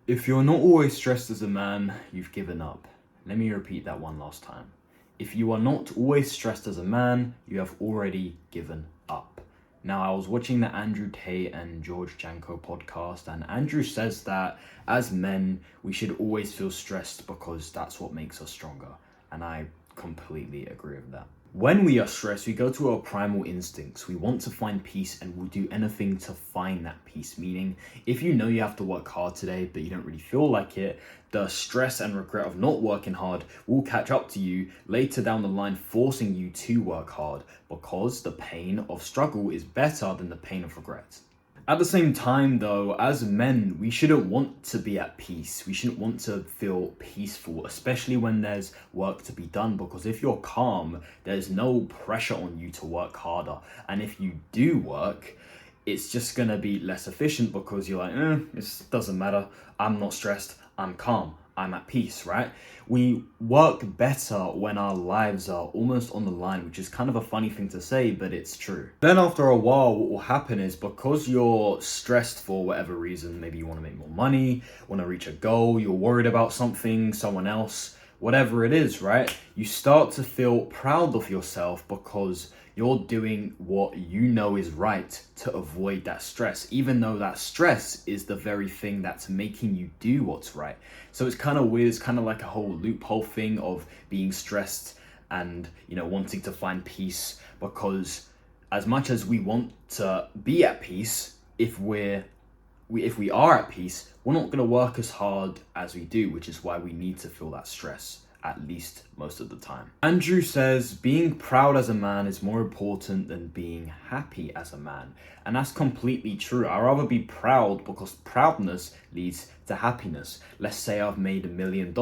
If you're not always stressed as a man, you've given up. Let me repeat that one last time. If you are not always stressed as a man, you have already given up. Now, I was watching the Andrew Tate and George Janko podcast, and Andrew says that as men, we should always feel stressed because that's what makes us stronger. And I completely agree with that. When we are stressed, we go to our primal instincts. We want to find peace and we'll do anything to find that peace. Meaning, if you know you have to work hard today, but you don't really feel like it, the stress and regret of not working hard will catch up to you later down the line, forcing you to work hard because the pain of struggle is better than the pain of regret. At the same time, though, as men, we shouldn't want to be at peace. We shouldn't want to feel peaceful, especially when there's work to be done, because if you're calm, there's no pressure on you to work harder. And if you do work, it's just going to be less efficient because you're like, it doesn't matter. I'm not stressed. I'm calm. I'm at peace, right? We work better when our lives are almost on the line, which is kind of a funny thing to say, but it's true. Then after a while, what will happen is because you're stressed for whatever reason, maybe you want to make more money, want to reach a goal, you're worried about something, someone else, whatever it is, right? You start to feel proud of yourself because you're doing what you know is right to avoid that stress, even though that stress is the very thing that's making you do what's right. So it's kind of weird. It's kind of like a whole loophole thing of being stressed and, wanting to find peace, because as much as we want to be at peace, if we are at peace, we're not going to work as hard as we do, which is why we need to feel that stress, at least most of the time. Andrew says being proud as a man is more important than being happy as a man. And that's completely true. I'd rather be proud because proudness leads to happiness. Let's say I've made $1 million.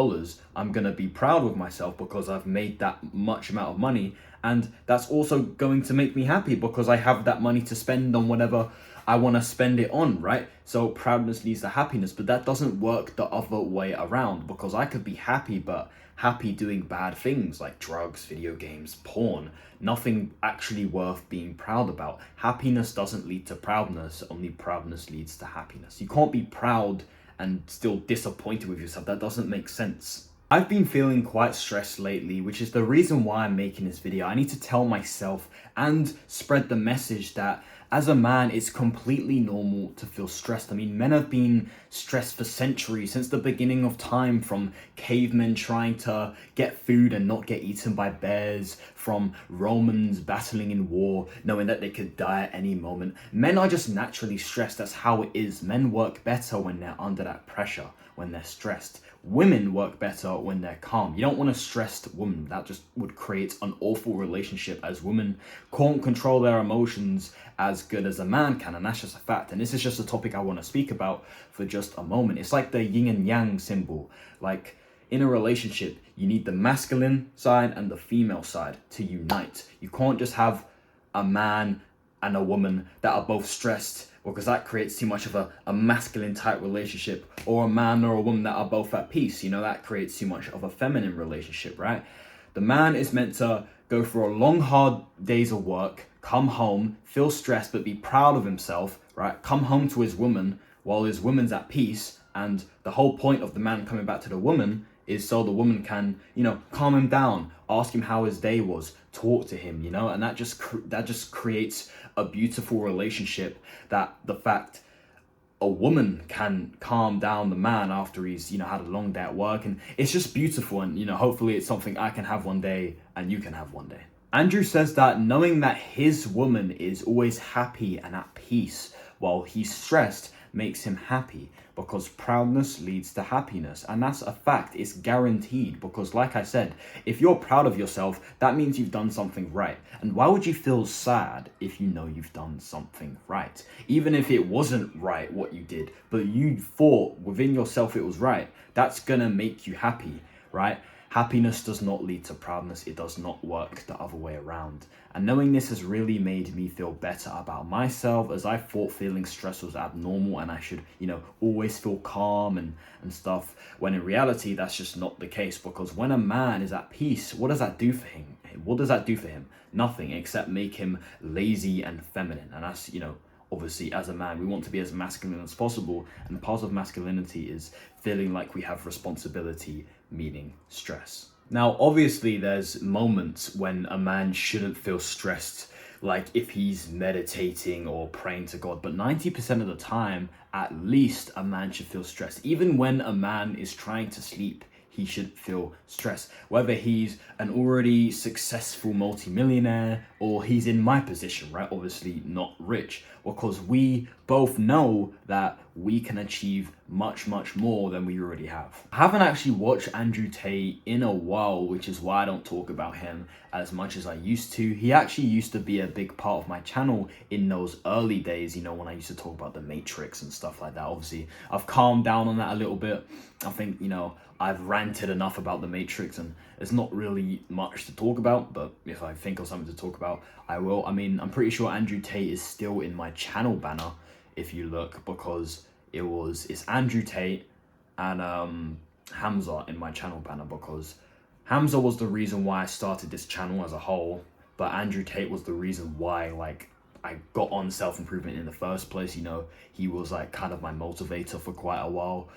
I'm going to be proud with myself because I've made that much amount of money. And that's also going to make me happy because I have that money to spend on whatever I want to spend it on, right? So proudness leads to happiness, but that doesn't work the other way around, because I could be happy, but happy doing bad things like drugs, video games, porn, nothing actually worth being proud about. Happiness doesn't lead to proudness, only proudness leads to happiness. You can't be proud and still disappointed with yourself. That doesn't make sense. I've been feeling quite stressed lately, which is the reason why I'm making this video. I need to tell myself and spread the message that as a man, it's completely normal to feel stressed. I mean, men have been stressed for centuries, since the beginning of time, from cavemen trying to get food and not get eaten by bears, from Romans battling in war, knowing that they could die at any moment. Men are just naturally stressed. That's how it is. Men work better when they're under that pressure, when they're stressed. Women work better when they're calm. You don't want a stressed woman. That just would create an awful relationship, as women can't control their emotions as good as a man can, and that's just a fact. And this is just a topic I want to speak about for just a moment. It's like the yin and yang symbol. Like in a relationship, you need the masculine side and the female side to unite. You can't just have a man and a woman that are both stressed, because that creates too much of a masculine type relationship, or a man or a woman that are both at peace. That creates too much of a feminine relationship, right? The man is meant to go through a long, hard days of work, come home, feel stressed, but be proud of himself, right? Come home to his woman while his woman's at peace. And the whole point of the man coming back to the woman is so the woman can, calm him down, ask him how his day was, talk to him, and that just creates a beautiful relationship, that the fact a woman can calm down the man after he's, had a long day at work. And it's just beautiful. And, hopefully it's something I can have one day and you can have one day. Andrew says that knowing that his woman is always happy and at peace while he's stressed makes him happy, because proudness leads to happiness. And that's a fact. It's guaranteed, because like I said, if you're proud of yourself, that means you've done something right. And why would you feel sad if you know you've done something right? Even if it wasn't right what you did, but you thought within yourself it was right, that's gonna make you happy, right? Happiness does not lead to proudness. It does not work the other way around. And knowing this has really made me feel better about myself, as I thought feeling stress was abnormal and I should, always feel calm and stuff, when in reality, that's just not the case. Because when a man is at peace, what does that do for him? Nothing, except make him lazy and feminine. And that's, obviously, as a man, we want to be as masculine as possible. And part of masculinity is feeling like we have responsibility, meaning stress. Now, obviously, there's moments when a man shouldn't feel stressed, like if he's meditating or praying to God. But 90% of the time, at least, a man should feel stressed. Even when a man is trying to sleep, he should feel stressed. Whether he's an already successful multimillionaire or he's in my position, right? Obviously not rich, because we both know that we can achieve much, much more than we already have. I haven't actually watched Andrew Tate in a while, which is why I don't talk about him as much as I used to. He actually used to be a big part of my channel in those early days, you know, when I used to talk about the Matrix and stuff like that. Obviously, I've calmed down on that a little bit. I think, you know, I've ranted enough about the Matrix and there's not really much to talk about, but if I think of something to talk about, I will. I mean, I'm pretty sure Andrew Tate is still in my channel banner if you look, because it's Andrew Tate and Hamza in my channel banner, because Hamza was the reason why I started this channel as a whole, but Andrew Tate was the reason why, like, I got on self-improvement in the first place. You know, he was like kind of my motivator for quite a while.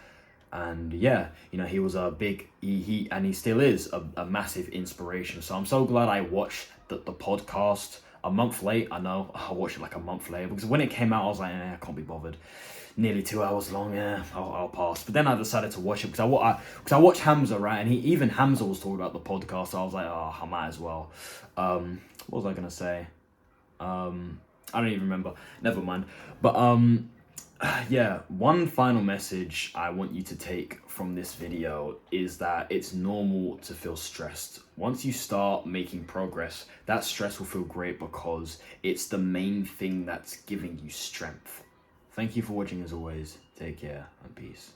And yeah, you know, he was a big, he and he still is a massive inspiration. So I'm so glad I watched the podcast a month late. I know I watched it like a month later, because when it came out, I was like, I can't be bothered. Nearly 2 hours long, yeah, I'll pass. But then I decided to watch it because I watched Hamza, right? And even Hamza was talking about the podcast. So I was like, oh, I might as well. What was I gonna say? I don't even remember. Never mind. But yeah, one final message I want you to take from this video is that it's normal to feel stressed. Once you start making progress, that stress will feel great because it's the main thing that's giving you strength. Thank you for watching as always. Take care and peace.